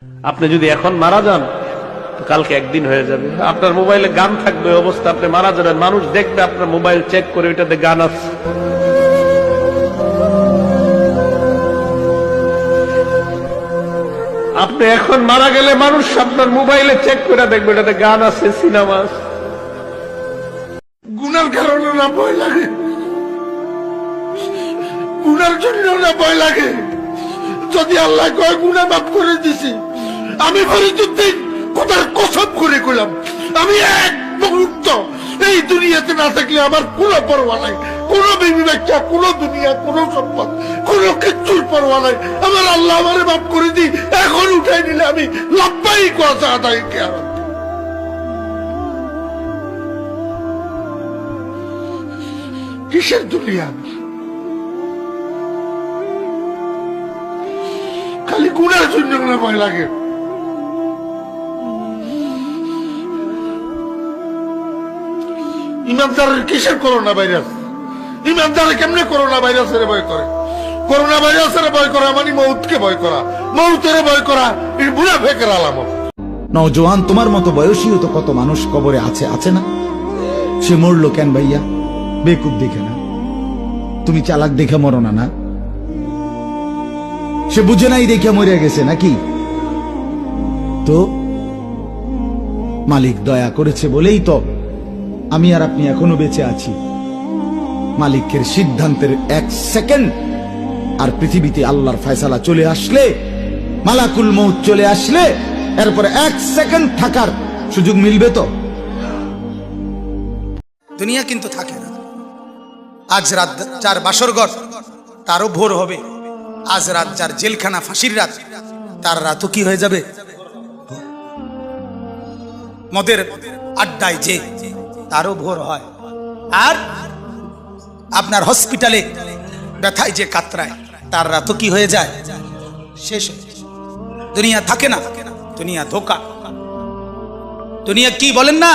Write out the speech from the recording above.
আপনি যদি এখন মারা যান তো কালকে একদিন হয়ে যাবে। আপনার মোবাইলে গান থাকবে, অবস্থা আপনি মারা যাবেন, মানুষ দেখবে আপনার মোবাইল চেক করে ওইটাতে গান আছে। আপনি এখন মারা গেলে মানুষ আপনার মোবাইলে চেক করে দেখবে এটাতে গান আছে, সিনেমা আছে। গুনার কারণে না ভয় লাগে, গুনার জন্য না ভয় লাগে। যদি আল্লাহ কয় গুনাহ মাফ করে দিছি, আমি ফরিদুদ্দিন খোদার কসম করে কইলাম, আমি এক মুহূর্ত এই দুনিয়াতে না থাকলে আমার কোনো পরোয়া নাই, কোনো বিবি বাচ্চা, কোনো দুনিয়া, কোনো সম্পদ, কোনো কিচ্ছুর পরোয়া নাই। আমার আল্লাহ আমারে মাফ করে দি, এখন উঠাই নিলে আমি লাভবাই কথা আদায় কেয়ামত। কিসের দুনিয়া? খালি গুনার জন্য ভয় লাগে। ইমানদারের কিসের করোনা ভাইরাস? ইমানদারে কেমনে করোনা ভাইরাসের ভয় করে? করোনা ভাইরাসের ভয় করা মানে মৌতকে ভয় করা, মৌতের ভয় করা এই মুনাফিকের আলামত। নওজোয়ান তোমার মতো বয়সীও তো কত মানুষ কবরে আছে, আছে না? সে মরলো কেন ভাইয়া? বেকুব দেখে না? তুমি চালাক দেখে মরো না? না, সে বুঝে নাই দেখে মরে গেছে নাকি? তো মালিক দয়া করেছে বলেই তো আমি আর আপনি এখনো বেঁচে আছি। মালিকের সিদ্ধান্তের এক সেকেন্ড আর পৃথিবীতে আল্লাহর ফয়সালা চলে আসলে, মালাকুল মউত চলে আসলে, এরপরে এক সেকেন্ড থাকার সুযোগ মিলবে তো? দুনিয়া কিন্তু থাকে না। আজ রাত যার বাসর ঘর তারও ভোর হবে, আজ রাত যার জেলখানা ফাঁসির রাত তার রাতও কি হয়ে যাবে? মদের আড্ডায় যে তারও ভোর হয়, আর আপনার হসপিটালে ব্যথায় যে কাতরায় তার রাতও কি হয়ে যায়? শেষ হয়ে যায়। দুনিয়া থাকে না, দুনিয়া ধোকা। দুনিয়া কি বলেন না,